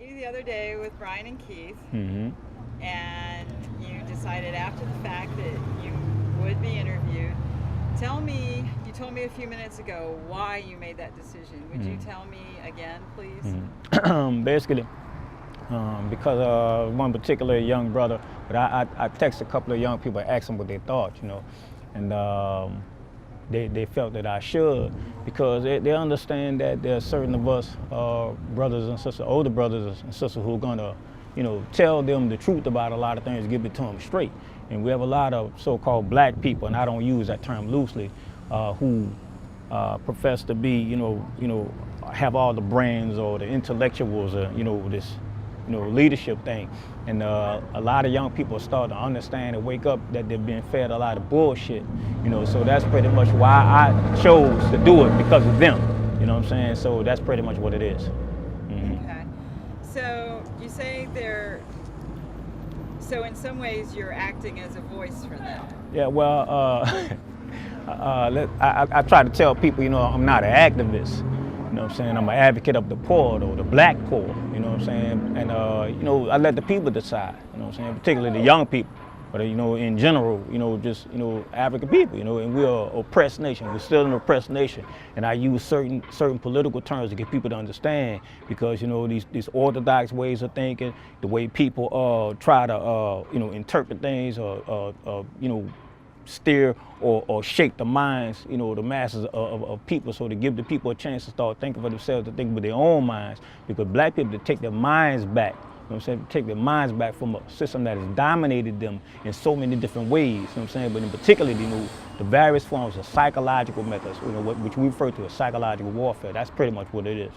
you the other day with Brian and Keith, Mm-hmm. and you decided after the fact that you would be interviewed. Tell me, you told me a few minutes ago why you made that decision. Would you tell me again, please? Basically, because one particular young brother, but I texted a couple of young people, asked them what they thought, and they felt that I should, because they understand that there are certain of us brothers and sisters, older brothers and sisters, who are gonna, tell them the truth about a lot of things, give it to them straight. And we have a lot of so-called black people, and I don't use that term loosely, who profess to be, have all the brains or the intellectuals, this, leadership thing. And a lot of young people start to understand and wake up that they're being fed a lot of bullshit, so that's pretty much why I chose to do it, because of them, you know what I'm saying? So that's pretty much what it is. Mm-hmm. Okay. So you say so in some ways you're acting as a voice for them. Yeah, well, I try to tell people, I'm not an activist. You know what I'm saying? I'm an advocate of the poor, or the black poor, you know what I'm saying? And, I let the people decide, you know what I'm saying? Particularly the young people, but, in general, just, African people, and we're an oppressed nation. We're still an oppressed nation. And I use certain political terms to get people to understand, because, these orthodox ways of thinking, the way people try to, interpret things, or steer or shape the minds, the masses of people, so to give the people a chance to start thinking for themselves, to think with their own minds, because black people, to take their minds back, to take their minds back from a system that has dominated them in so many different ways, but in particular, the various forms of psychological methods, which we refer to as psychological warfare. That's pretty much what it is.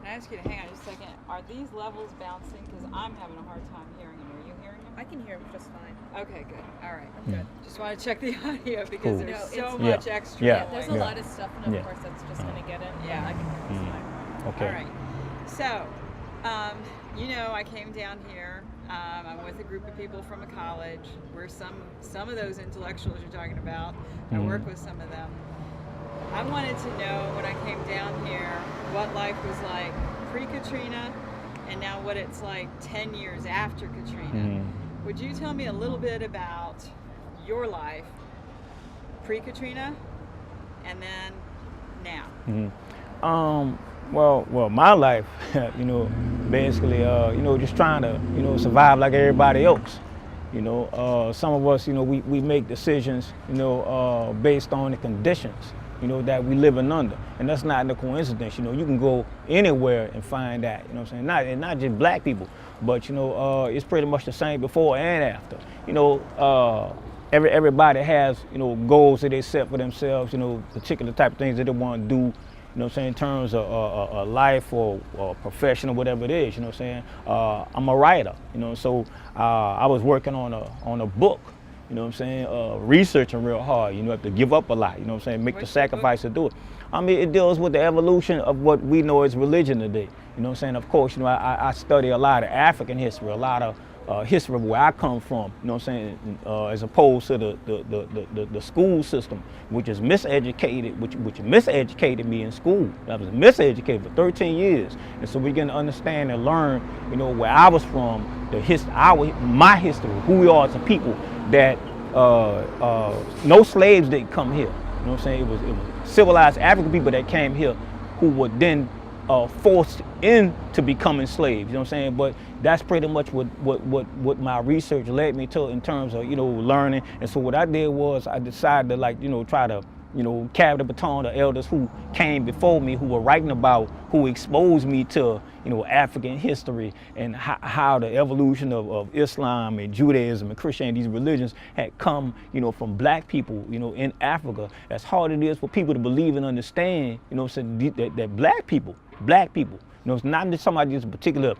Can I ask you to hang on just a second? Are these levels bouncing? Because I'm having a hard time hearing them. Are you hearing them? I can hear him just fine. Okay, good. All right. I'm good. Just want to check the audio, because Cool. there's No, so it's- much extra. Yeah. There's a noise. lot of stuff, and of Yeah. course that's just going to get in. Yeah. I can hear this fine. Okay. All right. So, I came down here. I'm with a group of people from a college. We're some of those intellectuals you're talking about. I work with some of them. I wanted to know, when I came down here, what life was like pre-Katrina, and now what it's like 10 years after Katrina. Would you tell me a little bit about your life pre-Katrina and then now? Well, my life, basically, just trying to, survive like everybody else. Some of us, we make decisions, based on the conditions, that we living under. And that's not a coincidence. You can go anywhere and find that, not just black people, but, it's pretty much the same before and after. Everybody has, goals that they set for themselves, particular type of things that they want to do, in terms of a life or profession or whatever it is, I'm a writer, so I was working on a book, researching real hard, have to give up a lot, make the sacrifice to do it. It deals with the evolution of what we know as religion today, Of course, I study a lot of African history, a lot of history of where I come from, as opposed to the school system, which is miseducated, which miseducated me in school. I was miseducated for 13 years, and so we can understand and learn, where I was from, my history, who we are as a people. That no slaves didn't come here. It was civilized African people that came here, who were then forced into becoming slaves, But that's pretty much what my research led me to in terms of, learning. And so what I did was I decided to try to, carry the baton to elders who came before me, who were writing about, who exposed me to, African history, and how the evolution of Islam and Judaism and Christianity, these religions, had come, from black people, in Africa. As hard it is for people to believe and understand, that black people, it's not just somebody, just a particular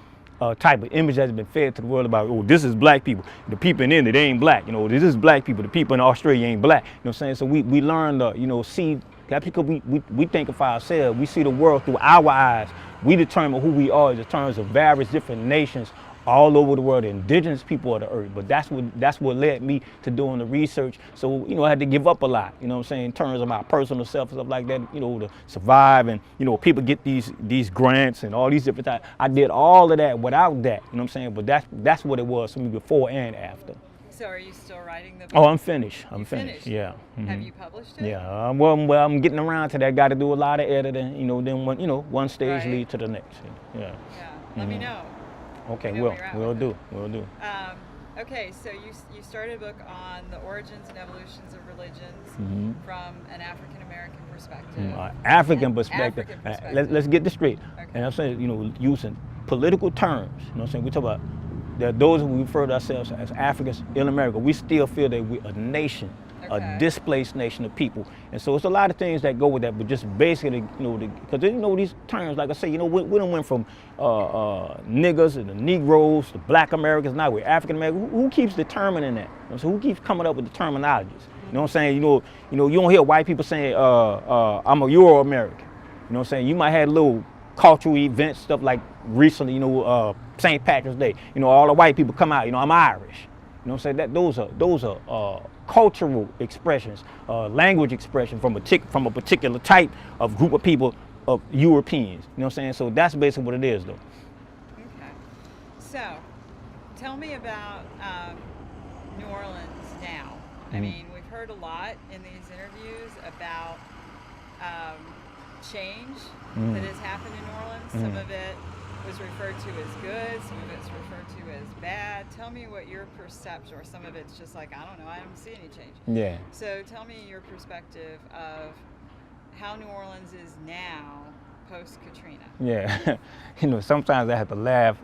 type of image that's been fed to the world about, this is black people. The people in India, they ain't black. This is black people. The people in Australia ain't black. So we learn to, see, because we think of ourselves. We see the world through our eyes. We determine who we are in terms of various different nations all over the world, the indigenous people of the earth. But that's what led me to doing the research. So, I had to give up a lot, what I'm saying, in terms of my personal self and stuff like that, to survive. And, people get these grants and all these different types. I did all of that without that, what I'm saying? But that's what it was for me before and after. So are you still writing the book? Oh, I'm finished. I'm finished? Yeah. Have you published it? Yeah. Well, I'm getting around to that. Got to do a lot of editing. Then one stage Right. lead to the next. Yeah. Yeah. Let me know. Okay. We know where you're at We'll with do. it. We'll do. Okay, so you started a book on the origins and evolutions of religions from an African American perspective. African perspective. African perspective. Let's get this straight. Okay. And I'm saying, using political terms. What I'm saying? We talk about that those who refer to ourselves as Africans in America, we still feel that we're a nation, Okay. a displaced nation of people. And so it's a lot of things that go with that, but just basically, because these terms, like I say, we done went from niggers and the Negroes to Black Americans, now we're African Americans. Who keeps determining that? So who keeps coming up with the terminologies? You know what I'm saying? You don't hear white people saying, I'm a Euro-American. You know what I'm saying? You might have little cultural events, stuff like recently, St. Patrick's Day. All the white people come out, I'm Irish. You know what I'm saying? Those are cultural expressions, language expression from a particular type of group of people, of Europeans. You know what I'm saying? So that's basically what it is, though. Okay. So, tell me about New Orleans now. I mean, we've heard a lot in these interviews about change that has happened in New Orleans. Some of it was referred to as good, some of it's referred to as bad. Tell me what your perception, or some of it's just like, I don't know, I don't see any change. Yeah. So tell me your perspective of how New Orleans is now post-Katrina. Yeah. Sometimes I have to laugh,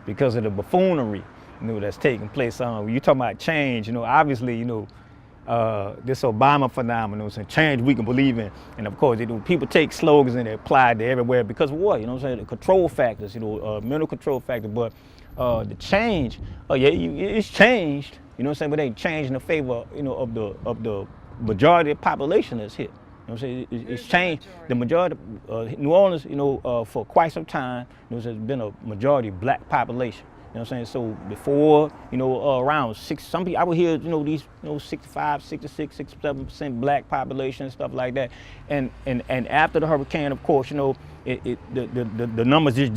because of the buffoonery, that's taking place. When you talking about change, obviously, this Obama phenomenon, so change we can believe in. And of course, people take slogans and they apply it to everywhere because of what? The control factors, mental control factor. But the change, it's changed, but they ain't changed in the favor, of the majority of the population that's here. I'm saying? It's changed. The majority, New Orleans, for quite some time, there's been a majority Black population. You know what I'm saying? So before, around some people, I would hear, these, 65, 66, 67% Black population and stuff like that. And after the hurricane, of course, the numbers just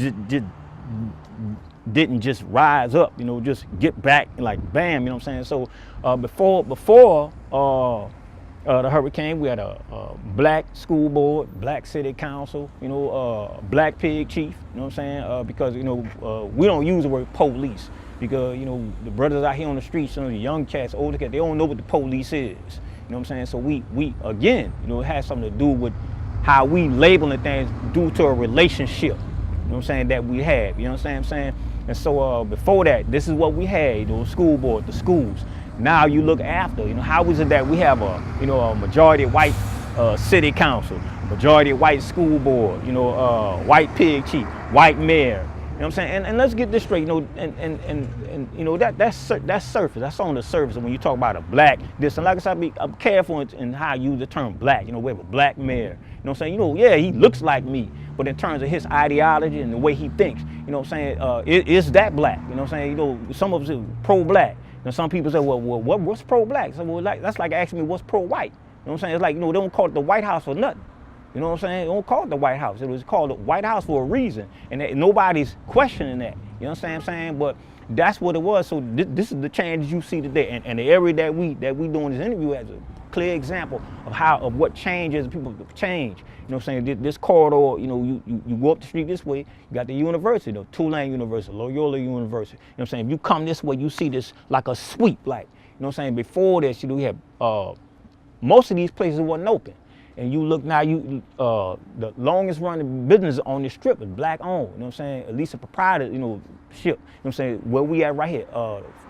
didn't just rise up, just get back like bam, you know what I'm saying? So before the hurricane, we had a Black school board, Black city council, Black pig chief, you know what I'm saying? Because, we don't use the word police because, the brothers out here on the streets, the young cats, older cats, they don't know what the police is, you know what I'm saying? So we again, it has something to do with how we labeling things due to a relationship, you know what I'm saying, that we have, you know what I'm saying? And so before that, this is what we had, school board, the schools. Now you look after, how is it that we have a majority white city council, majority white school board, white pig chief, white mayor, you know what I'm saying? And let's get this straight, that's surface, that's on the surface when you talk about a Black this. And like I said, I'm careful in how I use the term Black, we have a Black mayor, you know what I'm saying? Yeah, he looks like me, but in terms of his ideology and the way he thinks, you know what I'm saying, is that Black, you know what I'm saying? Some of us are pro-Black. Some people say, well, what's pro-Black? So that's like asking me what's pro-white. You know what I'm saying? It's like, they don't call it the White House for nothing. You know what I'm saying? They don't call it the White House. It was called the White House for a reason. And nobody's questioning that. You know what I'm saying? But that's what it was. So this is the change you see today. And the area that we doing this interview as a clear example of what changes, people change. You know what I'm saying? This corridor, you go up the street this way, you got the university, Tulane University, Loyola University. You know what I'm saying? If you come this way, you see this like a sweep, like, you know what I'm saying? Before this, we have most of these places wasn't open. And you look now, the longest running business on this strip is Black owned, you know what I'm saying? At least a proprietorship, you know what I'm saying? Where we at right here,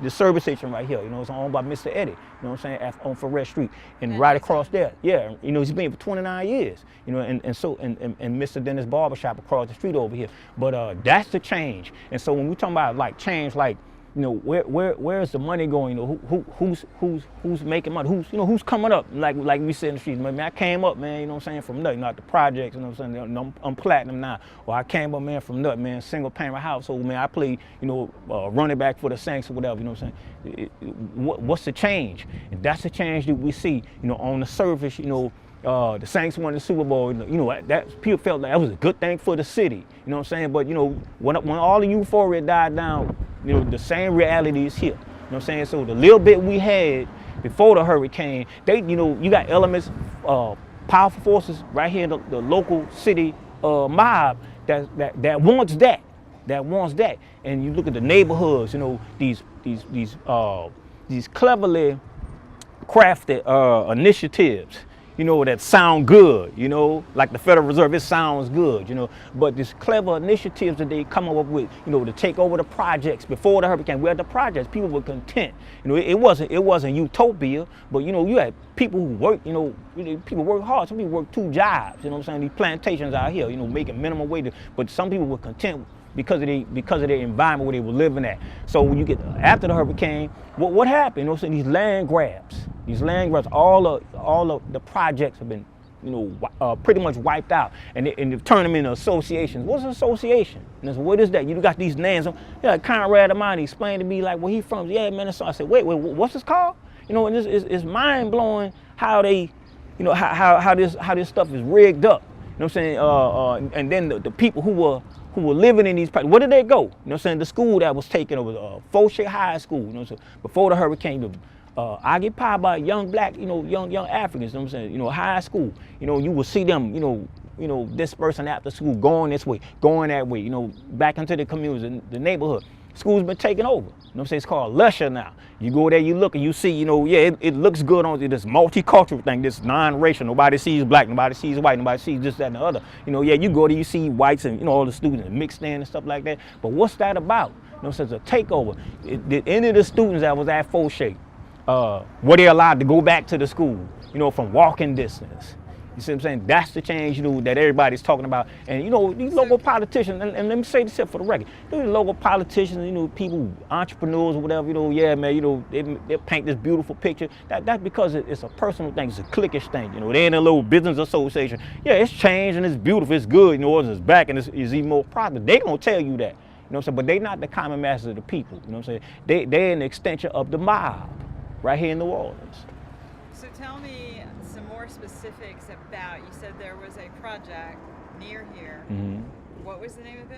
the service station right here, it's owned by Mr. Eddie, you know what I'm saying? On Ferret Street. And right across there, yeah, he's been here for 29 years, and Mr. Dennis Barbershop across the street over here. But that's the change. And so when we talking about like change, like you know, where's the money going? You know, who's making money? Who's coming up? Like we said in the streets. Man, I came up, man. You know what I'm saying, from nothing, not the projects. You know what I'm saying? I'm platinum now. Or I came up, man, from nothing, man. Single parent household, man. I play, you know, running back for the Saints or whatever. You know what I'm saying? What's the change? And that's the change that we see. You know, on the surface. You know. The Saints won the Super Bowl. You know, that people felt like that was a good thing for the city. You know what I'm saying? But you know, when all the euphoria died down, you know, the same reality is here. You know what I'm saying? So the little bit we had before the hurricane, you know, you got elements, powerful forces right here in the local city mob that wants that. That wants that. And you look at the neighborhoods. You know, these cleverly crafted initiatives. You know, that sound good, you know, like the Federal Reserve, it sounds good, you know, but these clever initiatives that they come up with, you know, to take over the projects before the hurricane, we had the projects, people were content. You know, it wasn't utopia, but, you know, you had people who work, you know, people work hard. Some people work 2 jobs, you know what I'm saying, these plantations out here, you know, making minimum wage, but some people were content because of their environment where they were living at. So when you get after the hurricane, what happened? You know, so these land grabs, all of the projects have been, you know, pretty much wiped out, and they've turned them into associations. What's an association? And so what is that? You got these names. Yeah, Conrad Amani explained to me like where he from. Yeah, man. So I said, wait, what's this called? You know, and it's mind blowing how they, you know, how this stuff is rigged up. You know what I'm saying? And then the people who were living in these places, where did they go? You know what I'm saying? The school that was taken over, Fauché High School, you know, so before the hurricane, occupied by young black, you know, young Africans, you know what I'm saying? You know, high school, you know, you will see them, you know, dispersing after school, going this way, going that way, you know, back into the communities, the neighborhood. School's been taken over. You know what I'm saying? It's called Lusher now. You go there, you look, and you see, you know, yeah, it looks good on this multicultural thing, this non-racial. Nobody sees black, nobody sees white, nobody sees this, that, and the other. You know, yeah, you go there, you see whites and, you know, all the students mixed in and stuff like that. But what's that about? You know, it's a takeover. Did any of the students that was at Fauché, were they allowed to go back to the school, you know, from walking distance? You see what I'm saying? That's the change, you know, that everybody's talking about. And, you know, these local politicians, and let me say this here for the record, these local politicians, you know, people, entrepreneurs or whatever, you know, yeah, man, you know, they paint this beautiful picture. That's because it's a personal thing. It's a cliquish thing. You know, they're in a little business association. Yeah, it's changed and it's beautiful. It's good. You know, it's back and it's even more prosperous. They gonna tell you that. You know what I'm saying? But they're not the common masses of the people. You know what I'm saying? They're an extension of the mob right here in New Orleans. So tell me some more specifics about, you said there was a project near here. Mm-hmm. What was the name of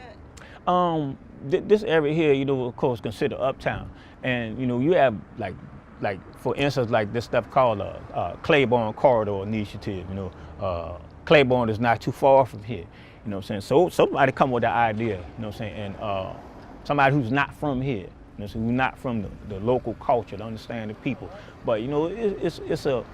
it? This area here, you know, of course, considered uptown. And, you know, you have like for instance, like this stuff called a Claiborne Corridor Initiative. You know, Claiborne is not too far from here. You know what I'm saying? So somebody come with the idea, you know what I'm saying? And somebody who's not from here, you know, so who's not from the local culture to understand the people. But, you know, it's a,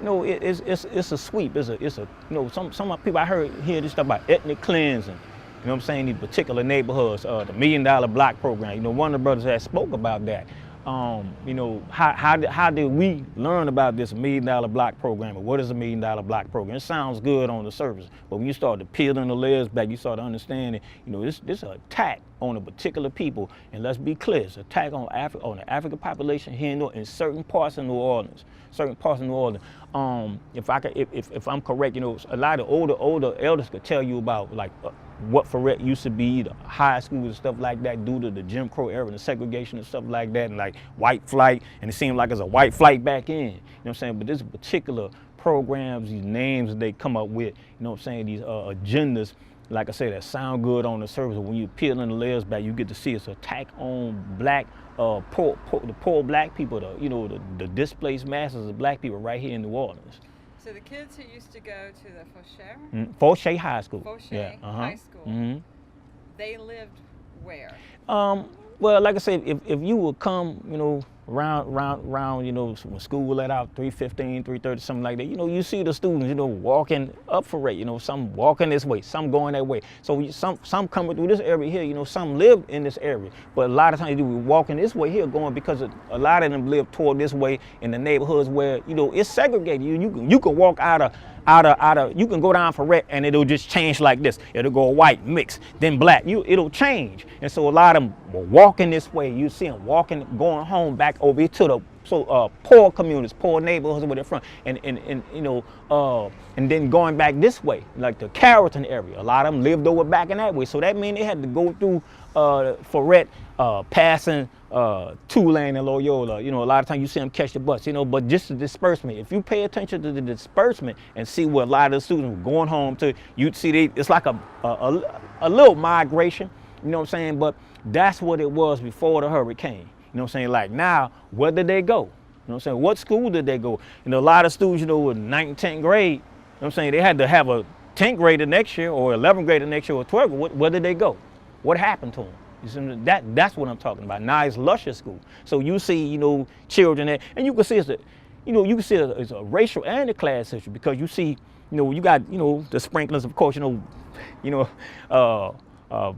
you know, it's a sweep. It's a, you know, some people I hear this stuff about ethnic cleansing. You know what I'm saying? These particular neighborhoods, the $1 Million Block program. You know, one of the brothers that spoke about that. You know, how did we learn about this $1 Million Block program? Or what is a $1 Million Block program? It sounds good on the surface, but when you start to peel the layers back, you start to understand that, you know, this is an attack on a particular people. And let's be clear, it's an attack on the African population here in certain parts of New Orleans. Certain parts of New Orleans. If I'm correct, you know, a lot of older elders could tell you about like what Ferret used to be, the high schools and stuff like that, due to the Jim Crow era and the segregation and stuff like that, and like white flight, and it seemed like it's a white flight back in. You know what I'm saying? But this particular programs, these names that they come up with, you know what I'm saying, these agendas, like I said, that sound good on the surface. When you peel in the layers back, you get to see it's an attack on black, the poor black people, the displaced masses of black people right here in New Orleans. So the kids who used to go to the Fauché High School. Fauché High School. Mm-hmm. They lived where? Well, like I said, if you would come, you know, around, you know, when school let out 3:15, 3:30, something like that, you know, you see the students, you know, walking up for it, you know, some walking this way, some going that way. So some coming through this area here, you know, some live in this area, but a lot of times you walking this way here going because a lot of them live toward this way in the neighborhoods where, you know, it's segregated. You can walk out of, you can go down for red and it'll just change like this. It'll go white, mix, then black. It'll change. And so a lot of them were walking this way. You see them walking, going home back over here to the poor communities, poor neighborhoods where they're from, and you know, and then going back this way, like the Carrollton area. A lot of them lived over back in that way. So that means they had to go through Ferret, passing Tulane and Loyola. You know, a lot of times you see them catch the bus, you know, but just the disbursement. If you pay attention to the disbursement and see what a lot of the students were going home to, you'd see it's like a little migration, you know what I'm saying? But that's what it was before the hurricane. You know what I'm saying? Like now, where did they go? You know what I'm saying? What school did they go? You know, a lot of students, you know, in 9th, 10th grade, you know what I'm saying? They had to have a 10th grader next year or 11th grader next year or 12th. Where did they go? What happened to them? You see, that's what I'm talking about. Now it's luscious school. So you see, you know, children there, and you can see it's a racial and a class issue because you see, you know, you got, you know, the sprinklers, of course, you know,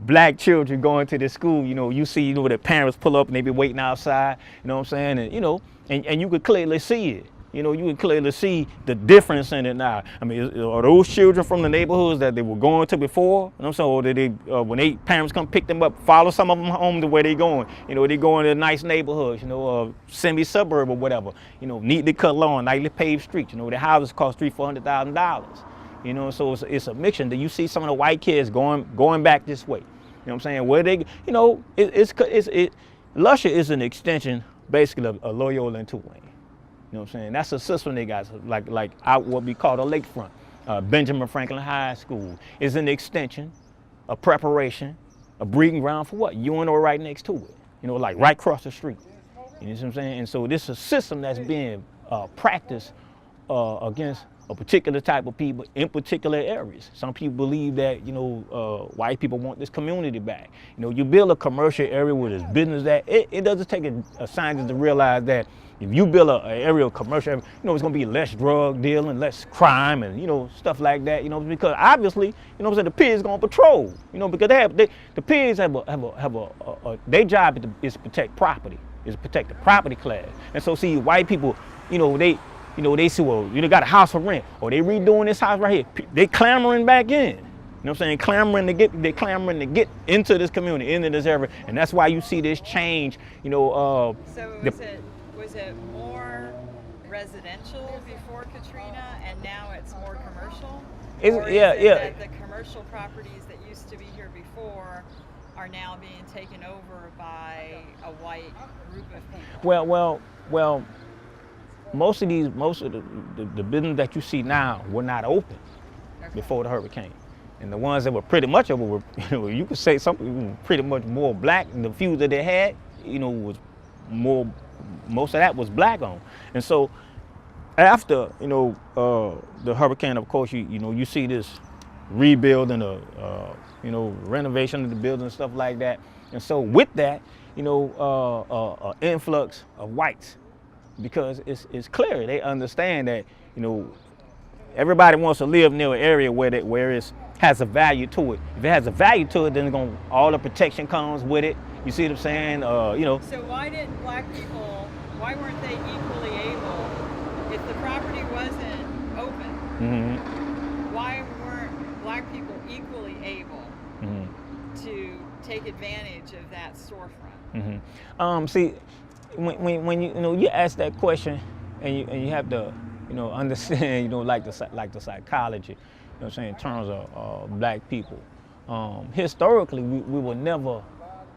black children going to this school, you know, you see, you know, their parents pull up and they be waiting outside, you know what I'm saying? And, you know, and you could clearly see it. You know, you can clearly see the difference in it now. I mean, are those children from the neighborhoods that they were going to before? You know what I'm saying? Or did they, when they parents come pick them up, follow some of them home to where they going? You know, they going to nice neighborhoods, you know, semi-suburb or whatever. You know, neatly cut lawn, nicely paved streets. You know, the houses cost $300,000-$400,000. You know, so it's a mixture. Do you see some of the white kids going back this way? You know what I'm saying? Where they, you know, Lusher is an extension basically of Loyola and Tulane. You know what I'm saying? That's a system they got, like out what we call the lakefront. Benjamin Franklin High School is an extension, a preparation, a breeding ground for what? UNO right next to it. You know, like right across the street. You know what I'm saying? And so this is a system that's being practiced against a particular type of people in particular areas. Some people believe that, you know, white people want this community back. You know, you build a commercial area where there's business that, it doesn't take a scientist to realize that if you build an area of commercial, you know, it's gonna be less drug dealing, less crime and, you know, stuff like that, you know, because obviously, you know what I'm saying, the pigs gonna patrol, you know, because the pigs have their job is to protect property, is to protect the property class. And so see, white people, you know, they see, well, you got a house for rent, or they redoing this house right here. They clamoring back in. You know what I'm saying? Clamoring to get into this community, into this area. And that's why you see this change, you know. So was it more residential before Katrina and now it's more commercial? Or is it that the commercial properties that used to be here before are now being taken over by a white group of people? Well, most of the business that you see now were not open before the hurricane. And the ones that were pretty much open were, you know, you could say something pretty much more black, and the few that they had, you know, was more, most of that was black owned. And so after, you know, the hurricane, of course, you know, you see this rebuilding, you know, renovation of the building and stuff like that. And so with that, you know, influx of whites, because it's clear, they understand that, you know, everybody wants to live near an area where it has a value to it. If it has a value to it, then all the protection comes with it. You see what I'm saying? You know. So why didn't black people, why weren't they equally able, if the property wasn't open, why weren't black people equally able to take advantage of that storefront? See, when you ask that question, and you have to, you know, understand, you know, like the psychology, you know what I'm saying, in terms of black people. Historically, we were never,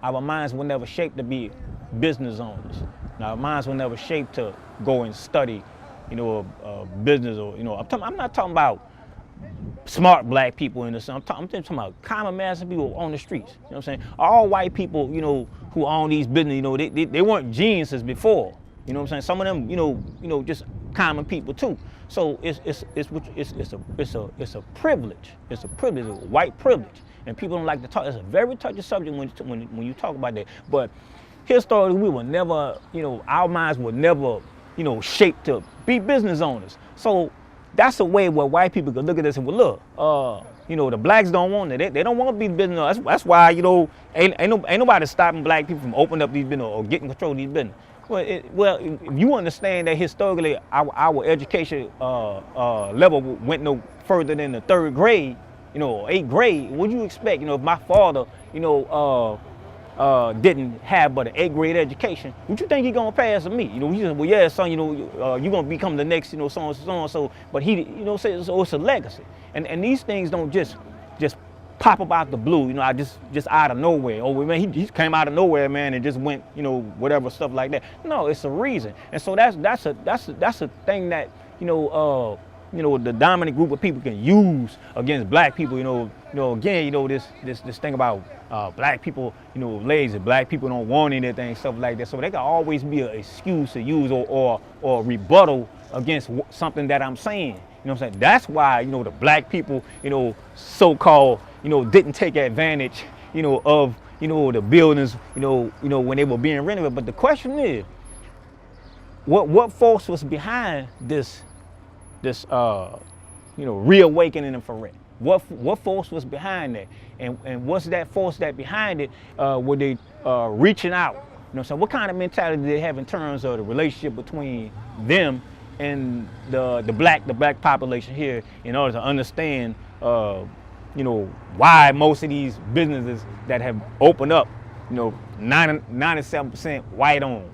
our minds were never shaped to be business owners. Now, our minds were never shaped to go and study, you know, business, or, you know, I'm not talking about smart black people in the sun. I'm just talking about common mass people on the streets. You know what I'm saying? All white people, you know, who own these business, you know, they weren't geniuses before. You know what I'm saying? Some of them, you know, just common people too. So it's a privilege. It's a privilege, a white privilege, and people don't like to talk. It's a very touchy subject when you talk about that. But historically we were never, you know, our minds were never, you know, shaped to be business owners. So that's a way where white people could look at this and, well, look, you know, the blacks don't want it. They don't want to be business owners. That's why, you know, ain't nobody stopping black people from opening up these business or getting control of these business. Well, if you understand that historically our education level went no further than the 3rd grade, you know, 8th grade, what do you expect? You know, if my father, you know, didn't have but an 8th grade education, what you think he gonna pass to me? You know, he said, well, yeah, son, you know, you gonna become the next, you know, so and so. But he, you know, so it's a legacy, and these things don't just pop up out the blue, you know, I just out of nowhere. Oh man, he came out of nowhere, man, and just went, you know, whatever stuff like that. No, it's a reason, and so that's a thing that, you know, the dominant group of people can use against black people. You know, again, you know, this thing about black people, you know, lazy, black people don't want anything, stuff like that. So they can always be an excuse to use or rebuttal against something that I'm saying. You know what I'm saying? That's why, you know, the black people, you know, so-called, you know, didn't take advantage, you know, of, you know, the buildings, you know, when they were being renovated. But the question is, what force was behind this, you know, reawakening in Ferret? What force was behind that? And what's that force that behind it? Were they reaching out? You know what I'm saying? What kind of mentality did they have in terms of the relationship between them and the black population here, in order to understand, you know, why most of these businesses that have opened up, you know, 97% white owned,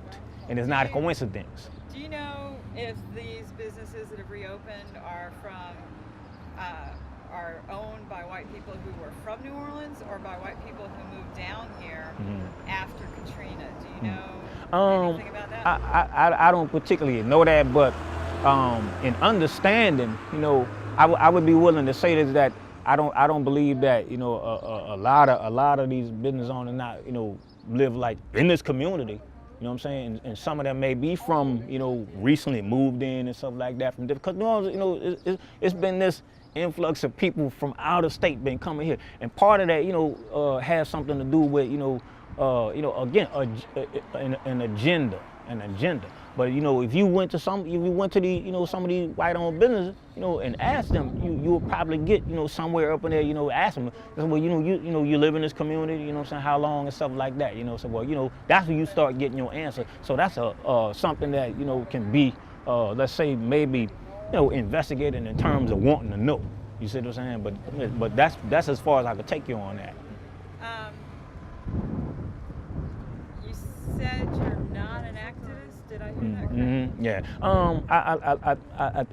and it's not a coincidence. Do you know if these businesses that have reopened are owned by white people who were from New Orleans or by white people who moved down here after Katrina? Do you know anything about that? I don't particularly know that, but in understanding, you know, I would be willing to say this, that I don't believe that, you know, a lot of these business owners not, you know, live like in this community. You know what I'm saying? And some of them may be from, you know, recently moved in and stuff like that from different, because, you know, it's been this influx of people from out of state been coming here, and part of that, you know, has something to do with, you know, again, an agenda. But, you know, if you went to the, you know, some of these white-owned businesses, you know, and asked them, you will probably get, you know, somewhere up in there, you know, ask them, well, you know, you live in this community, you know what I'm saying, how long and stuff like that, you know. So, well, you know, that's when you start getting your answer. So that's something that, you know, can be, let's say, maybe, you know, investigated in terms of wanting to know. You see what I'm saying? But that's as far as I could take you on that. You said you're not an activist. Did I hear that correctly? Yeah.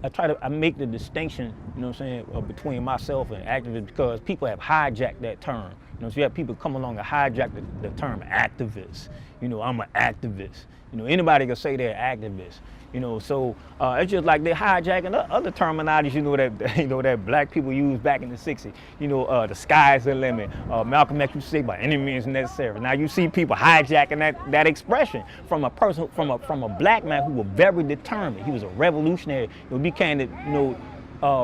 I try to make the distinction, you know what I'm saying, between myself and activist, because people have hijacked that term. You know, so you have people come along and hijack the term activist. You know, I'm an activist. You know, anybody can say they're activists. You know, so it's just like they're hijacking other terminologies, you know, that black people used back in the '60s. You know, the sky's the limit. Malcolm X used to say by any means necessary. Now you see people hijacking that expression from a person, from a black man who was very determined. He was a revolutionary. You know, became, you know,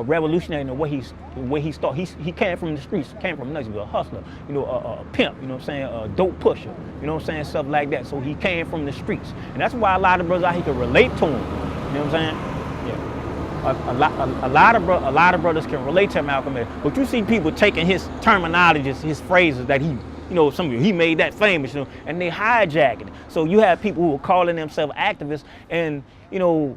revolutionary in the way he started. He came from the streets, came from nothing. He was a hustler, you know, a pimp, you know what I'm saying, a dope pusher, you know what I'm saying, stuff like that. So he came from the streets, and that's why a lot of brothers out here can relate to him. You know what I'm saying? Yeah. A lot of brothers can relate to Malcolm X, but you see people taking his terminologies, his phrases that he, you know, he made that famous, you know, and they hijacking it. So you have people who are calling themselves activists, and, you know,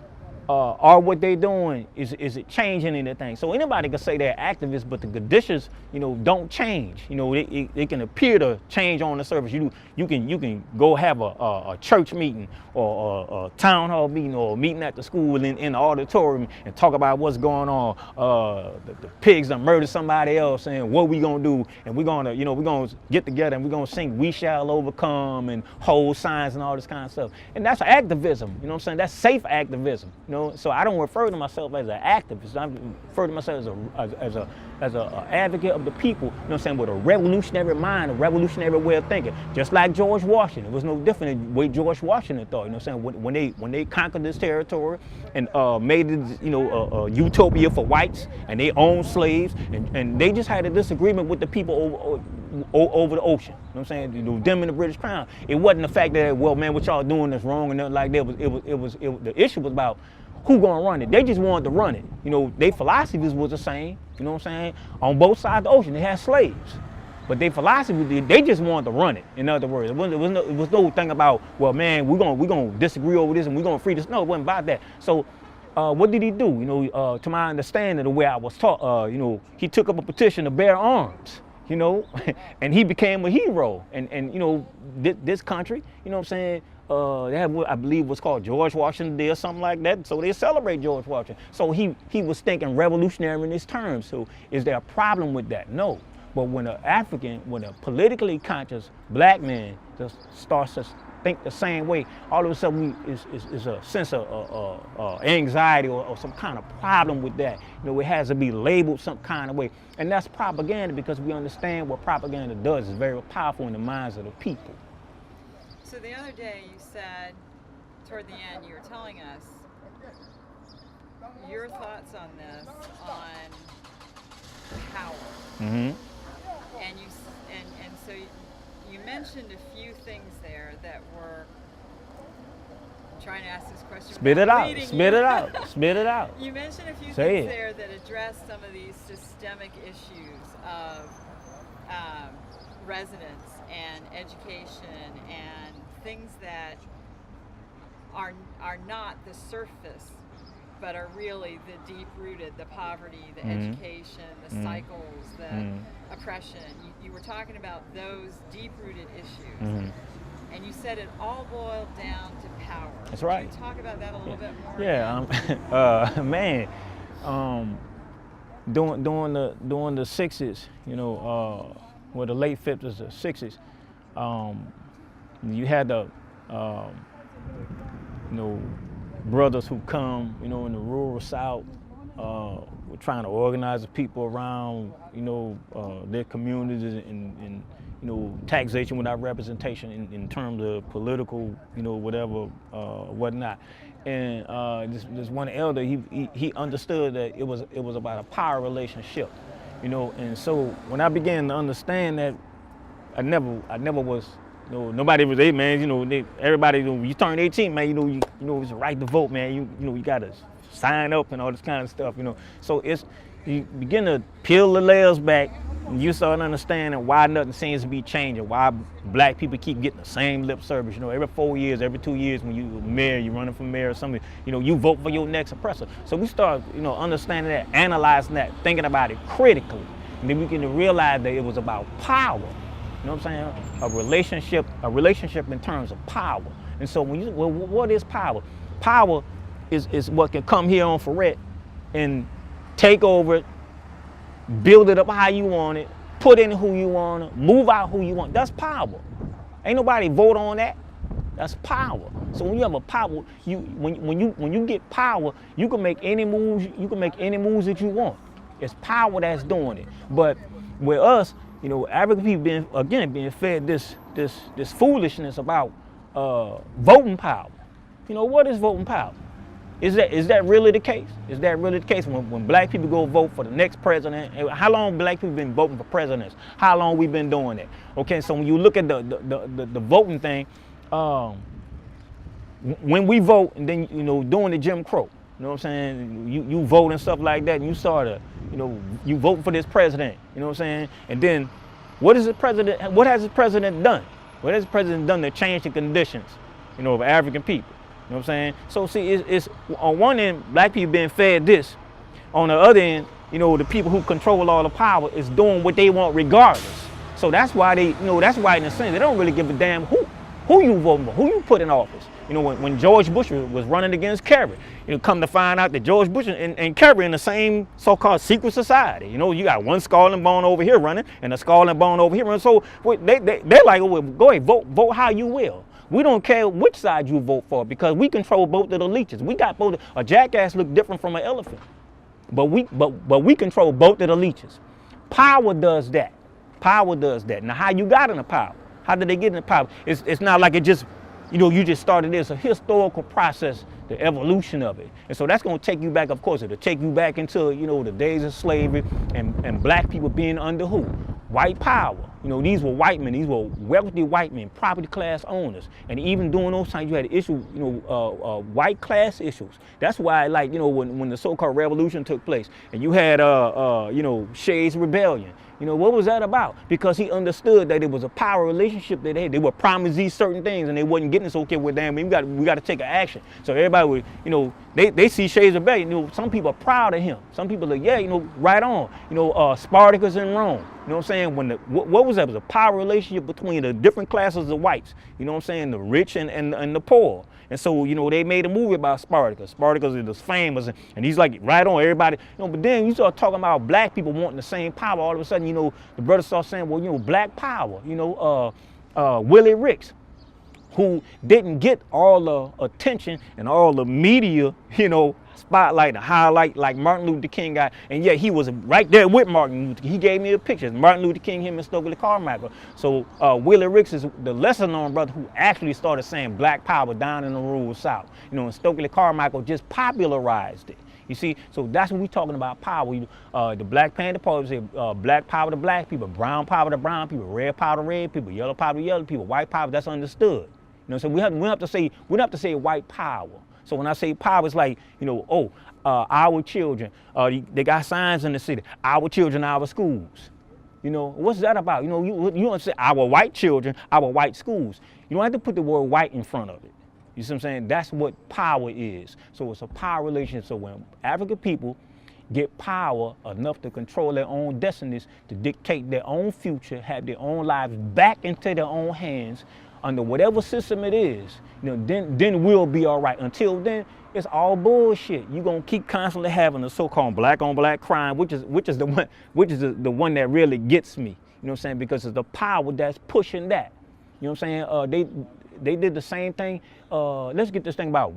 are what they doing, is it changing anything? So anybody can say they're activists, but the conditions, you know, don't change. You know, it can appear to change on the surface. You can go have a church meeting or a town hall meeting or a meeting at the school in the auditorium and talk about what's going on. The pigs done murdered somebody else, and what we gonna do? And we're gonna get together and we're gonna sing "We Shall Overcome" and hold signs and all this kind of stuff. And that's activism. You know what I'm saying? That's safe activism. You know, so I don't refer to myself as an activist. I refer to myself advocate of the people, you know what I'm saying, with a revolutionary mind, a revolutionary way of thinking. Just like George Washington. It was no different than the way George Washington thought, you know what I'm saying? When they conquered this territory and made it, you know, a utopia for whites, and they owned slaves, and they just had a disagreement with the people over the ocean. You know what I'm saying? You know, them and the British Crown. It wasn't the fact that, well, man, what y'all doing is wrong and nothing like that. The issue was about who gonna run it. They just wanted to run it. You know, their philosophies was the same. You know what I'm saying? On both sides of the ocean, they had slaves. But their philosophy, they just wanted to run it. In other words, it was no thing about, well, man, we're gonna disagree over this and we're gonna free this. No, it wasn't about that. So what did he do? You know, to my understanding, the way I was taught, you know, he took up a petition to bear arms. You know, and he became a hero. And you know, this country, you know what I'm saying, they have what I believe was called George Washington Day or something like that. So they celebrate George Washington. So he was thinking revolutionary in his terms. So is there a problem with that? No. But when when a politically conscious black man just starts to think the same way, all of a sudden is a sense of anxiety or some kind of problem with that. You know, it has to be labeled some kind of way. And that's propaganda, because we understand what propaganda does. It's very powerful in the minds of the people. So the other day you said, toward the end, you were telling us your thoughts on this, on power. Mm-hmm. And so you mentioned a few things there that were, I'm trying to ask this question. Spit it out. Spit it out. Spit it out. You mentioned a few Say things it. there that address some of these systemic issues of residence and education and things that are not the surface, but are really the deep-rooted, the poverty, the education, the cycles, the oppression. You were talking about those deep-rooted issues. And you said it all boiled down to power. That's right. Can you talk about that a little bit more? Yeah, man, during the 60s, you know, well, the late 50s or 60s, you had the, you know, brothers who come, you know, in the rural South, were trying to organize the people around, you know, their communities and you know, taxation without representation in terms of political, you know, whatever, whatnot. And this one elder, he understood that it was about a power relationship, you know. And so when I began to understand that, I never was, you know, nobody was, hey man, you know, everybody, you know, when you turn 18, man, you know, it's a right to vote, man. You know, you gotta sign up and all this kind of stuff, you know. So you begin to peel the layers back, and you start understanding why nothing seems to be changing, why black people keep getting the same lip service. You know, every 4 years, every 2 years, when you're running for mayor or something, you know, you vote for your next oppressor. So we start, you know, understanding that, analyzing that, thinking about it critically, and then we begin to realize that it was about power. You know what I'm saying? A relationship in terms of power. And so what is power? Power is what can come here on Ferret and take over it, build it up how you want it, put in who you want it, move out who you want. That's power. Ain't nobody vote on that. That's power. So when you have a power, when you get power, you can make any moves. You can make any moves that you want. It's power that's doing it. But with us, you know, African people being fed this foolishness about voting power. You know, what is voting power? Is that really the case? Is that really the case when black people go vote for the next president? How long black people been voting for presidents? How long we been doing that? Okay, so when you look at the voting thing, when we vote and then, you know, doing the Jim Crow, you know what I'm saying? You vote and stuff like that, and you start to, you know, you vote for this president, you know what I'm saying? And then what has the president done? What has the president done to change the conditions, you know, of African people? You know what I'm saying? So see, it's on one end, black people being fed this. On the other end, you know, the people who control all the power is doing what they want regardless. So that's why in a sense, they don't really give a damn who you voting for, who you put in office. You know, when George Bush was running against Kerry, you know, come to find out that George Bush and Kerry in the same so-called secret society. You know, you got one skull and bone over here running and a skull and bone over here running. So they're like, oh, well, go ahead, vote how you will. We don't care which side you vote for because we control both of the leeches. We got both. A jackass look different from an elephant, but we control both of the leeches. Power does that. Power does that. Now, how you got into power? How did they get into power? It's not like it just, you just started this. It's a historical process, the evolution of it. And so that's going to take you back, of course, it'll take you back into, the days of slavery and black people being under who? White power. These were white men. These were wealthy white men, property class owners. And even during those times, you had issues, white class issues. That's why, like, when the so-called revolution took place, and you had, Shays Rebellion. What was that about? Because he understood that it was a power relationship that they had. They were promised these certain things, and they wasn't getting this. Okay, well, damn, we got to take an action. So everybody would, they see Shays Rebellion. Some people are proud of him. Some people are, yeah, right on. Spartacus in Rome. You know what I'm saying? What was that? It was a power relationship between the different classes of whites. You know what I'm saying? The rich and the poor. And so, they made a movie about Spartacus. Spartacus is famous, and he's like right on everybody. But then you start talking about black people wanting the same power. All of a sudden, the brothers start saying, well, black power. Willie Ricks, who didn't get all the attention and all the media, spotlight and highlight like Martin Luther King got, and yet he was right there with Martin Luther King. He gave me a picture. Martin Luther King, him and Stokely Carmichael. So Willie Ricks is the lesser known brother who actually started saying black power down in the rural South. And Stokely Carmichael just popularized it. You see, so that's when we're talking about power. The Black Panther Party say black power to black people, brown power to brown people, red power to red people, yellow power to yellow people, white power. That's understood. So we don't have to say white power. So when I say power, it's like, our children, they got signs in the city, our children, our schools. What's that about? You don't say our white children, our white schools. You don't have to put the word white in front of it. You see what I'm saying? That's what power is. So it's a power relationship. So when African people get power enough to control their own destinies, to dictate their own future, have their own lives back into their own hands, under whatever system it is, then we'll be all right. Until then, it's all bullshit. You're gonna keep constantly having the so-called black on black crime, which is the one that really gets me. You know what I'm saying? Because it's the power that's pushing that. You know what I'm saying? They did the same thing. Let's get this thing about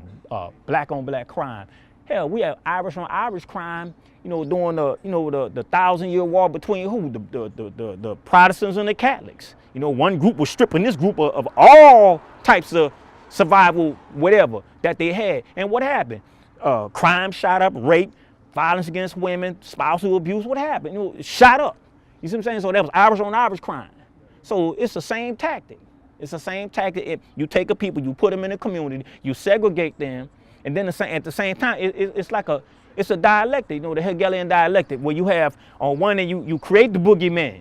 black on black crime. Hell, we have Irish on Irish crime, during the 1,000-year war between who? The Protestants and the Catholics. One group was stripping this group of all types of survival, whatever, that they had. And what happened? Crime shot up, rape, violence against women, spousal abuse. What happened? It shot up. You see what I'm saying? So that was Irish on Irish crime. So it's the same tactic. It's the same tactic. If you take a people, you put them in a community, you segregate them, and then at the same time, it's a dialectic, the Hegelian dialectic, where you have on one end you create the boogeyman,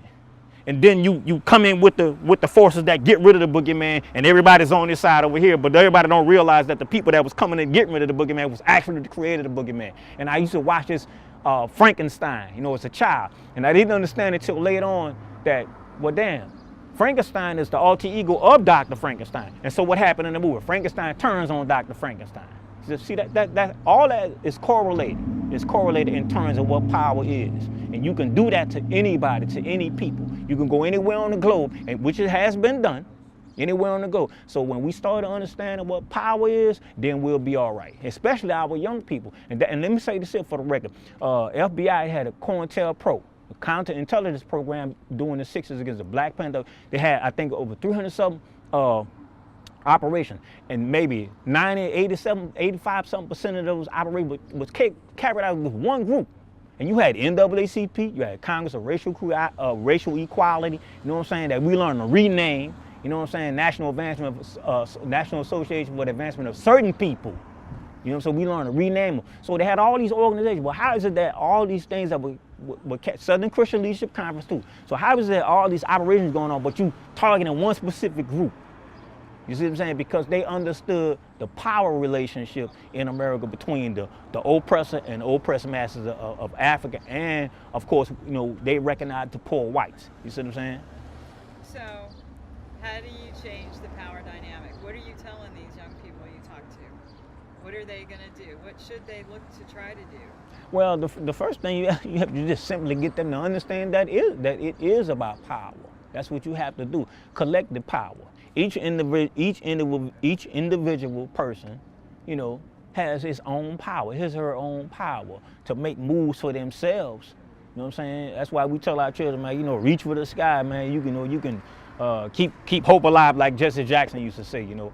and then you come in with the forces that get rid of the boogeyman, and everybody's on this side over here, but everybody don't realize that the people that was coming and getting rid of the boogeyman was actually the creator of the boogeyman. And I used to watch this Frankenstein, as a child, and I didn't understand until later on that, well, damn, Frankenstein is the alter ego of Dr. Frankenstein. And so what happened in the movie? Frankenstein turns on Dr. Frankenstein. See, that all that is correlated. It's correlated in terms of what power is. And you can do that to anybody, to any people. You can go anywhere on the globe, and which it has been done, anywhere on the globe. So when we start understanding what power is, then we'll be all right, especially our young people. And let me say this here for the record. FBI had a COINTELPRO, a counterintelligence program during the 60s against the Black Panther. They had, I think, over 300-something operations, and maybe 90, 87, 85% of those operations was carried out with one group. And you had NAACP, you had Congress of Racial Equality, you know what I'm saying, that we learned to rename, you know what I'm saying, National Association for the Advancement of Certain People. So we learned to rename them. So they had all these organizations. Well, how is it that all these things that were Southern Christian Leadership Conference too? So how is it that all these operations going on, but you targeting one specific group? You see what I'm saying? Because they understood the power relationship in America between the oppressor and oppressed masses of Africa, and of course, they recognized the poor whites. You see what I'm saying? So, how do you change the power dynamic? What are you telling these young people you talk to? What are they going to do? What should they look to try to do? Well, the first thing you have to just simply get them to understand that it is about power. That's what you have to do. Collective power. Each individual person, has his own power, his or her own power to make moves for themselves, You know what I'm saying? That's why we tell our children, man, you know, reach for the sky, man. You can keep hope alive, like Jesse Jackson used to say, you know.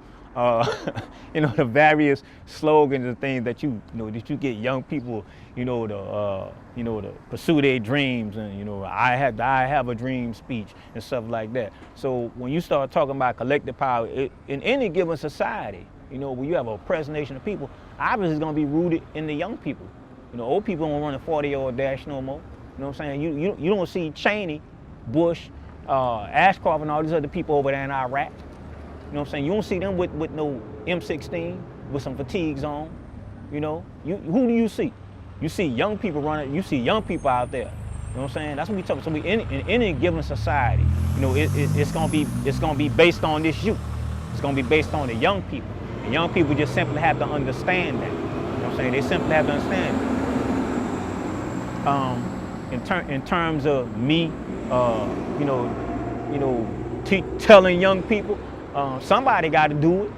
You know, the various slogans and things that you know that you get young people, you know, to pursue their dreams, and you know, I have a dream speech and stuff like that. So when you start talking about collective power in any given society, you know, when you have a oppressed nation of people, obviously it's going to be rooted in the young people. You know, old people don't run a 40-yard dash no more. You know what I'm saying? You don't see Cheney, Bush, Ashcroft, and all these other people over there in Iraq. You know what I'm saying? You don't see them with no M16 with some fatigues on. You know, who do you see? You see young people running. You see young people out there. You know what I'm saying? That's what we talk about. So in any given society, you know, it's gonna be based on this youth. It's gonna be based on the young people. And young people just simply have to understand that. You know what I'm saying? They simply have to understand it. In terms of me, telling young people. Somebody got to do it.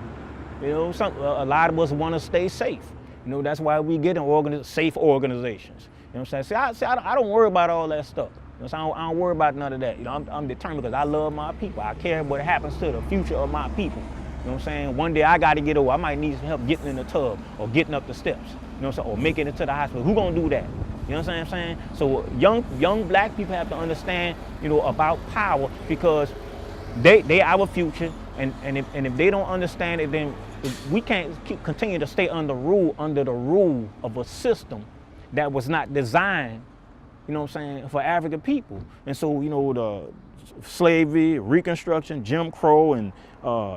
You know, a lot of us want to stay safe. You know, that's why we get in safe organizations. You know what I'm saying? I don't worry about all that stuff. You know what I'm saying? I don't worry about none of that. You know, I'm determined because I love my people. I care what happens to the future of my people. You know what I'm saying? One day I got to get over. I might need some help getting in the tub or getting up the steps. You know what I'm saying? Or making it to the hospital. Who gonna do that? You know what I'm saying? So young black people have to understand, you know, about power, because they our future. And if they don't understand it, then we can't continue to stay under the rule of a system that was not designed, you know what I'm saying, for African people. And so, you know, the slavery, Reconstruction, Jim Crow, and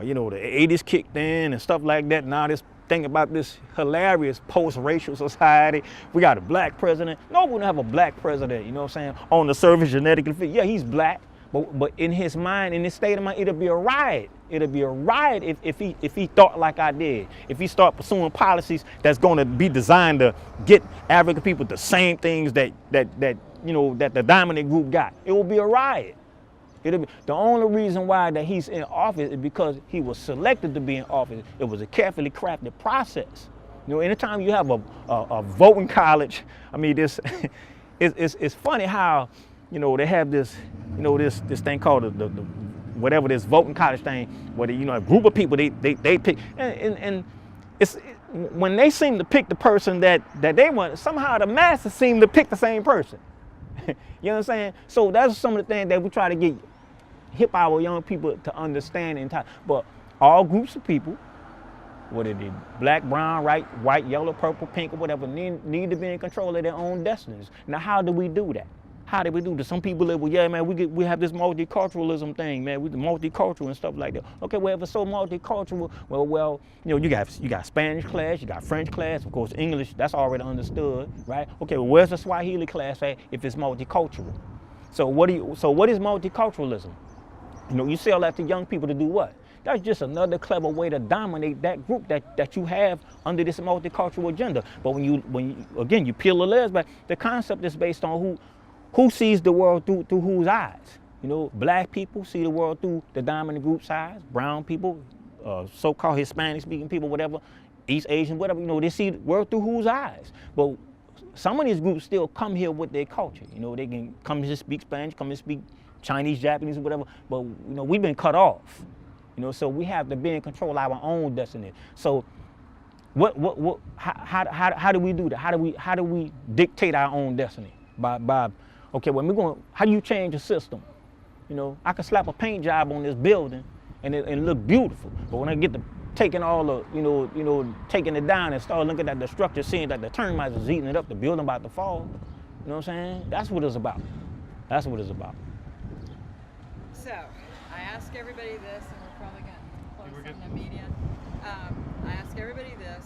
you know, the 80s kicked in and stuff like that. Now this thing about this hilarious post-racial society. We got a black president. No one have a black president, you know what I'm saying, on the surface genetically fit. Yeah, he's black. But in his mind, in his state of mind, it'll be a riot. It'll be a riot if he thought like I did. If he start pursuing policies that's going to be designed to get African people the same things that you know that the dominant group got, it will be a riot. It'll be, the only reason why that he's in office is because he was selected to be in office. It was a carefully crafted process. You know, anytime you have a voting college, I mean, this it's funny how, you know, they have this, you know, this thing called the whatever this voting college thing, where you know, a group of people they pick, and it's when they seem to pick the person that they want, somehow the masses seem to pick the same person. You know what I'm saying? So that's some of the things that we try to get our young people to understand in time. But all groups of people, whether they black, brown, white, yellow, purple, pink, or whatever, need to be in control of their own destinies. Now, how do we do that? How did we do this? Some people live, well, yeah, man, we have this multiculturalism thing, man. We're multicultural and stuff like that. Okay, well, if it's so multicultural, well, you know, you got Spanish class, you got French class, of course, English, that's already understood, right? Okay, well, where's the Swahili class at if it's multicultural? So what is multiculturalism? You know, you sell that to young people to do what? That's just another clever way to dominate that group that you have under this multicultural agenda. But when you peel the layers back, the concept is based on who sees the world through whose eyes? You know, black people see the world through the dominant group's eyes. Brown people, so-called Hispanic-speaking people, whatever, East Asian, whatever, you know, they see the world through whose eyes? But some of these groups still come here with their culture. You know, they can come here to speak Spanish, come here to speak Chinese, Japanese, or whatever. But, you know, we've been cut off. You know, so we have to be in control of our own destiny. So how do we do that? How do we dictate our own destiny? By okay, well, how do you change a system? You know, I can slap a paint job on this building and it look beautiful. But when I get to taking all the, you know, taking it down and start looking at the structure, seeing that the termites is eating it up, the building about to fall. You know what I'm saying? That's what it's about. That's what it's about. So, I ask everybody this, and we're probably going to close on the media. I ask everybody this.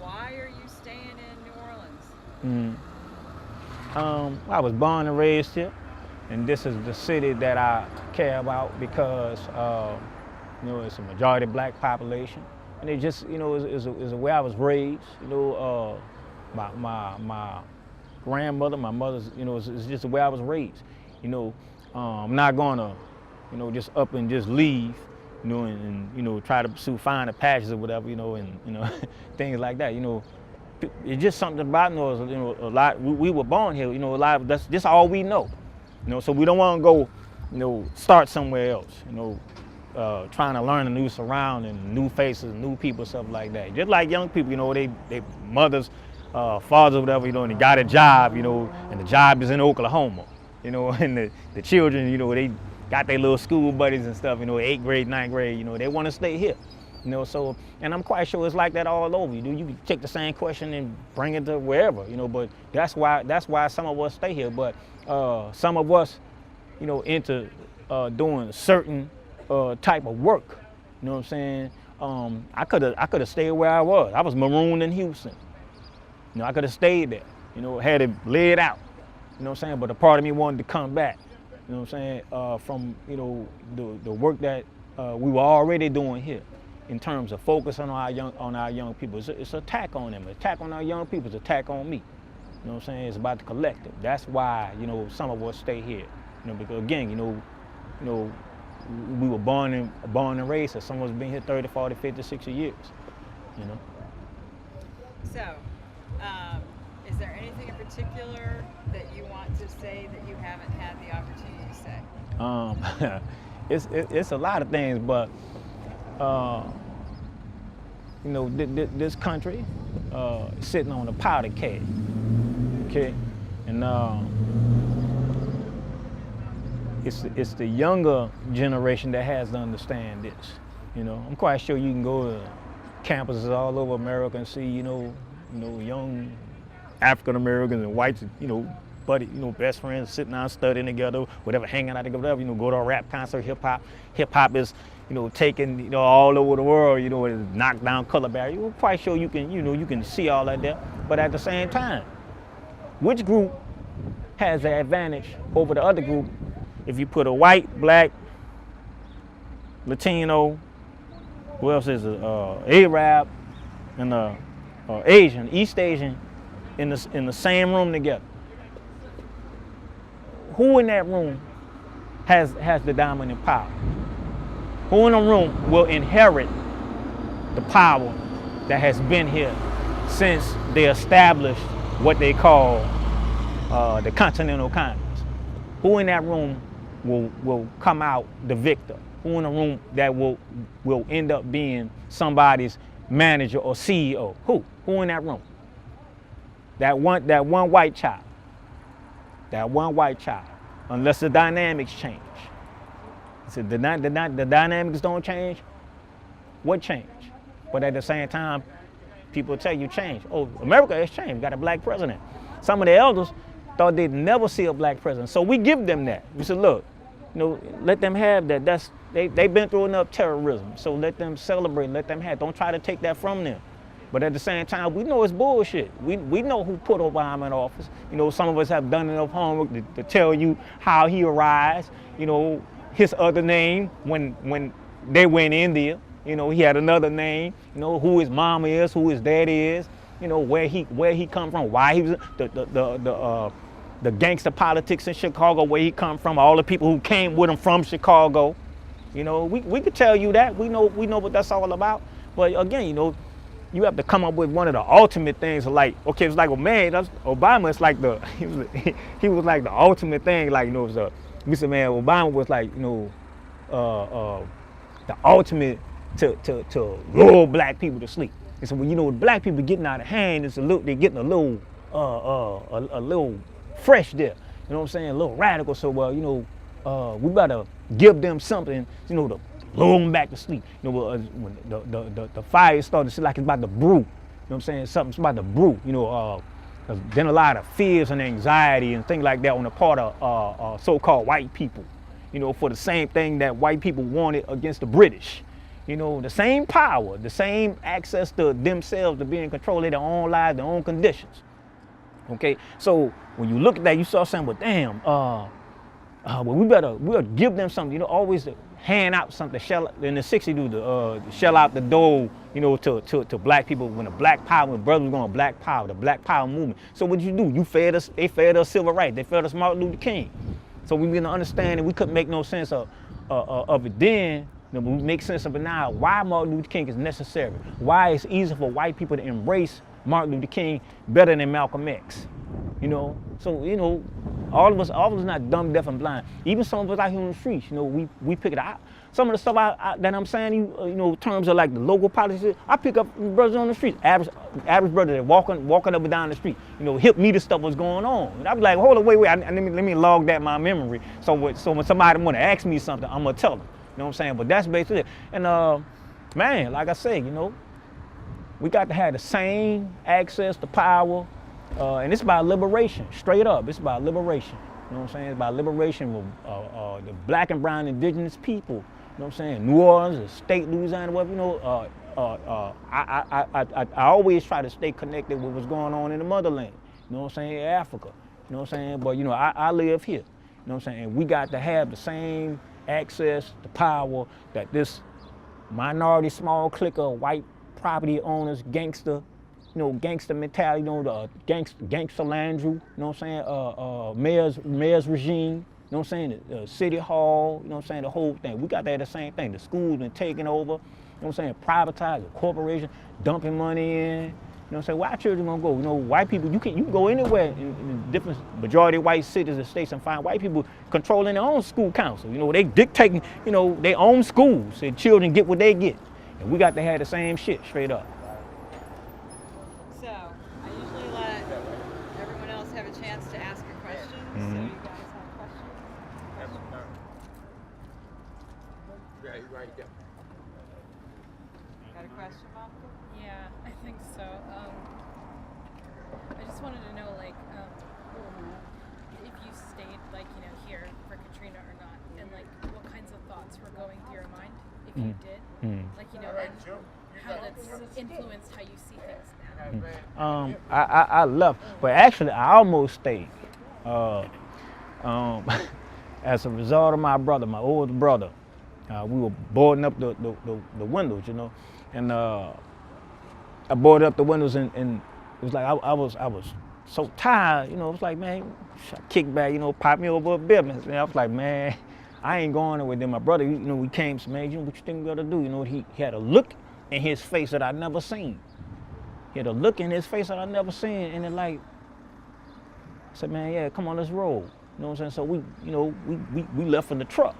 Why are you staying in New Orleans? I was born and raised here, and this is the city that I care about because, you know, it's a majority black population, and it just, you know, is a way I was raised. You know, my grandmother, my mother's, you know, it's just the way I was raised. You know, I'm not gonna, you know, just up and just leave, you know, and you know, try to pursue finer passions or whatever, you know, and you know, things like that. You know, it's just something about us. You know, a lot. We were born here. You know, a lot. Of, that's all we know. You know, so we don't want to go, you know, start somewhere else. You know, trying to learn a new surrounding, new faces, new people, stuff like that. Just like young people, you know, they mothers, fathers, whatever, you know, and they got a job, you know, and the job is in Oklahoma, you know, and the children, you know, they got their little school buddies and stuff, you know, 8th grade, 9th grade, you know, they want to stay here. You know, so, and I'm quite sure it's like that all over. You can take the same question and bring it to wherever, you know, but that's why some of us stay here. But some of us, you know, into doing certain type of work. You know what I'm saying? I could have stayed where I was. I was marooned in Houston. You know, I could have stayed there. You know, had it laid out. You know what I'm saying? But a part of me wanted to come back. You know what I'm saying? From, you know, the work that we were already doing here. In terms of focusing on our young people. It's an attack on them. An attack on our young people is an attack on me. You know what I'm saying? It's about the collective. That's why, you know, some of us stay here. You know, because again, you know, we were born and raised here. Some of us been here 30, 40, 50, 60 years. You know. So, is there anything in particular that you want to say that you haven't had the opportunity to say? It's a lot of things, but you know, this country sitting on a powder keg, okay, and it's the younger generation that has to understand this. You know, I'm quite sure you can go to campuses all over America and see, you know, young African Americans and whites, you know, buddy, you know, best friends sitting down studying together, whatever, hanging out together, whatever, you know, go to a rap concert, hip hop. Hip hop is, you know, taken, you know, all over the world, you know, it's knocked down color barrier. You're quite sure you can, you know, you can see all that there. But at the same time, which group has the advantage over the other group if you put a white, black, Latino, who else is it, Arab, and Asian, East Asian in the same room together? Who in that room has the dominant power? Who in the room will inherit the power that has been here since they established what they call the Continental Congress? Who in that room will come out the victor? Who in the room that will end up being somebody's manager or CEO? Who in that room? That one white child. That one white child. Unless the dynamics change. So the dynamics don't change, what change? But at the same time, people tell you change. Oh, America has changed. We got a black president. Some of the elders thought they'd never see a black president. So we give them that. We said, look, you know, let them have that. They've been through enough terrorism. So let them celebrate, let them have. Don't try to take that from them. But at the same time, we know it's bullshit. We know who put Obama in office. You know, some of us have done enough homework to tell you how he arose. You know, his other name when they were in India. You know, he had another name. You know, who his mama is, who his daddy is. You know, where he come from, why he was the gangster politics in Chicago, where he come from, all the people who came with him from Chicago. You know, we could tell you that. We know what that's all about. But again, you know, you have to come up with one of the ultimate things. Like, okay, it's like, well, man, Obama is like he was like the ultimate thing. Like, you know, we said, man, Obama was like, you know, the ultimate to lull black people to sleep. And so when, you know, black people getting out of hand, they're getting a little fresh there. You know what I'm saying? A little radical. So, you know, we better give them something, you know, to lull them back to sleep. You know, when the fire started to see like it's about to brew. You know what I'm saying? Something's about to brew. You know, then a lot of fears and anxiety and things like that on the part of so-called white people. You know, for the same thing that white people wanted against the British. You know, the same power, the same access to themselves to be in control of their own lives, their own conditions. Okay, so when you look at that, you start saying, well, damn, well, we'll give them something. You know, always hand out something. In the '60s, shell out the dough, you know, to black people when when brothers were going black power, the black power movement. So what did you do? You fed us. They fed us civil rights. They fed us Martin Luther King. So we began to understand, and we couldn't make no sense of it then. You know, but we make sense of it now. Why Martin Luther King is necessary? Why it's easy for white people to embrace Martin Luther King better than Malcolm X. You know, so you know, all of us not dumb, deaf, and blind. Even some of us out here on the streets, you know, we pick it out. Some of the stuff that I'm saying, you know, in terms of like the local politics, I pick up brothers on the streets, average brother that walking up and down the street, you know, hip me to stuff what's going on. And I be like, hold on, wait, let me log that in my memory. So when somebody want to ask me something, I'm gonna tell them. You know what I'm saying? But that's basically it. And man, like I said, you know, we got to have the same access to power, and it's about liberation, straight up. It's about liberation. You know what I'm saying? It's about liberation of the black and brown indigenous people. You know what I'm saying? New Orleans, the state, Louisiana, whatever. You know, I always try to stay connected with what's going on in the motherland. You know what I'm saying? Africa. You know what I'm saying? But you know, I live here. You know what I'm saying? And we got to have the same access to power that this minority, small clique of white property owners, gangster mentality, you know, the gangster Landry, you know what I'm saying, mayor's regime, you know what I'm saying, the city hall, you know what I'm saying, the whole thing. We got to have the same thing. The school's been taken over, you know what I'm saying, privatized, the corporation dumping money in, you know what I'm saying. Where our children gonna go? You know, white people, you can go anywhere in different majority white cities and states and find white people controlling their own school council. You know, they dictating, you know, their own schools, and children get what they get. And we got to have the same shit, straight up. So, I usually let everyone else have a chance to ask a question. So, you guys have questions? Yeah, you're right there. Got a question, Mom? Yeah, I think so. I just wanted to know, like, if you stayed, like, you know, here for Katrina or not, and like, what kinds of thoughts were going through your mind if you did, like, you know, and how that's influenced how you see things now. I left, but actually I almost stayed. As a result of my brother, my older brother, we were boarding up the windows, you know, and I boarded up the windows, and it was like I was so tired, you know. It was like, man, I kick back, you know, pop me over a business, and I was like, man, I ain't going nowhere. Then my brother, you know, we came, said, man, you know what you think we gotta do? You know, he had a look in his face that I never seen. He had a look in his face that I never seen, and it like, I said, man, yeah, come on, let's roll. You know what I'm saying? So we, you know, we left in the truck,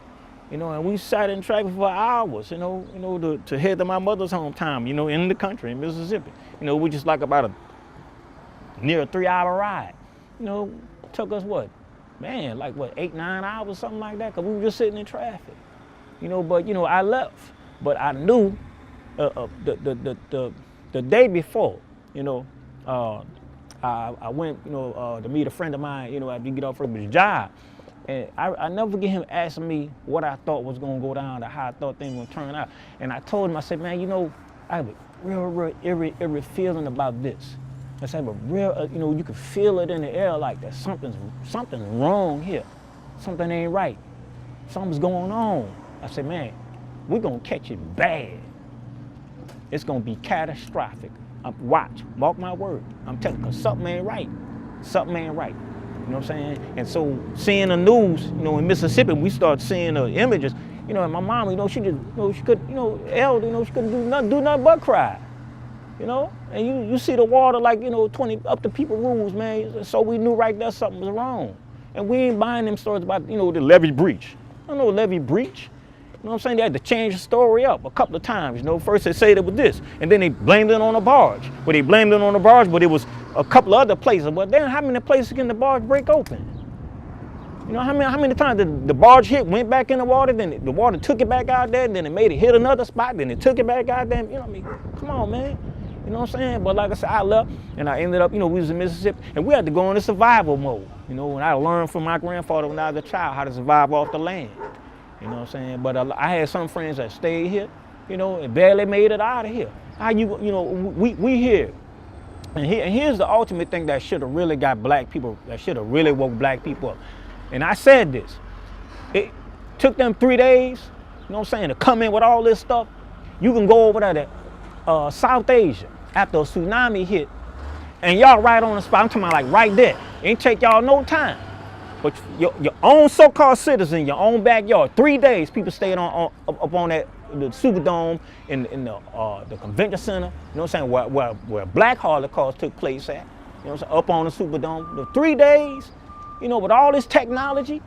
you know, and we sat in traffic for hours, you know, to head to my mother's hometown, you know, in the country, in Mississippi. You know, we just like about near a 3-hour ride. You know, took us what? Man, like what, 8-9 hours, something like that, because we were just sitting in traffic. You know, but, you know, I left. But I knew the day before, you know, I went, you know, to meet a friend of mine, you know, after you get off from his job. And I never forget him asking me what I thought was going to go down or how I thought things were going to turn out. And I told him, I said, man, you know, I have a real eerie feeling about this. I said, but real, you know, you can feel it in the air like that. Something's wrong here. Something ain't right. Something's going on. I said, man, we're going to catch it bad. It's going to be catastrophic. Watch, mark my word. I'm telling you, because something ain't right. Something ain't right. You know what I'm saying? And so seeing the news, you know, in Mississippi, we start seeing the images, you know, and my mom, you know, she just, you know, she could, you know, elder, you know, she couldn't do nothing but cry. You know, and you see the water like, you know, 20 up to people's roofs, man. So we knew right there something was wrong. And we ain't buying them stories about, you know, the levee breach. I don't know levee breach. You know what I'm saying? They had to change the story up a couple of times. You know, first they said it was this, and then they blamed it on a barge. Well, they blamed it on a barge, but it was a couple of other places. But then how many places can the barge break open? You know, how many times did the barge hit, went back in the water, then the water took it back out there, and then it made it hit another spot, then it took it back out there. You know what I mean? Come on, man. You know what I'm saying? But like I said, I left, and I ended up, you know, we was in Mississippi, and we had to go into survival mode. You know, and I learned from my grandfather when I was a child how to survive off the land. You know what I'm saying? But I had some friends that stayed here, you know, and barely made it out of here. How you know, we here. And here's the ultimate thing that should have really got black people, that should have really woke black people up. And I said this, it took them 3 days, you know what I'm saying, to come in with all this stuff. You can go over there to South Asia after a tsunami hit, and y'all right on the spot. I'm talking about like right there. It ain't take y'all no time. But your own so-called citizen, your own backyard, 3 days people stayed up on that the Superdome in the convention center, you know what I'm saying, where Black Holocaust took place at, you know what I'm saying, up on the Superdome. The 3 days, you know, with all this technology,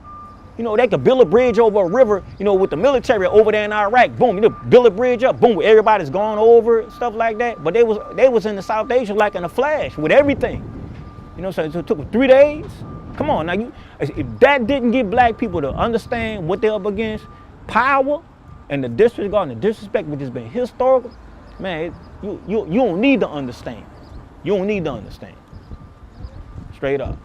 you know, they could build a bridge over a river, you know, with the military over there in Iraq. Boom, you know, build a bridge up, boom, everybody's gone over, stuff like that. But they was in the South Asia like in a flash with everything. You know, so it took them 3 days. Come on, now if that didn't get black people to understand what they're up against, power and the disregard and the disrespect, which has been historical, man, you don't need to understand. You don't need to understand. Straight up.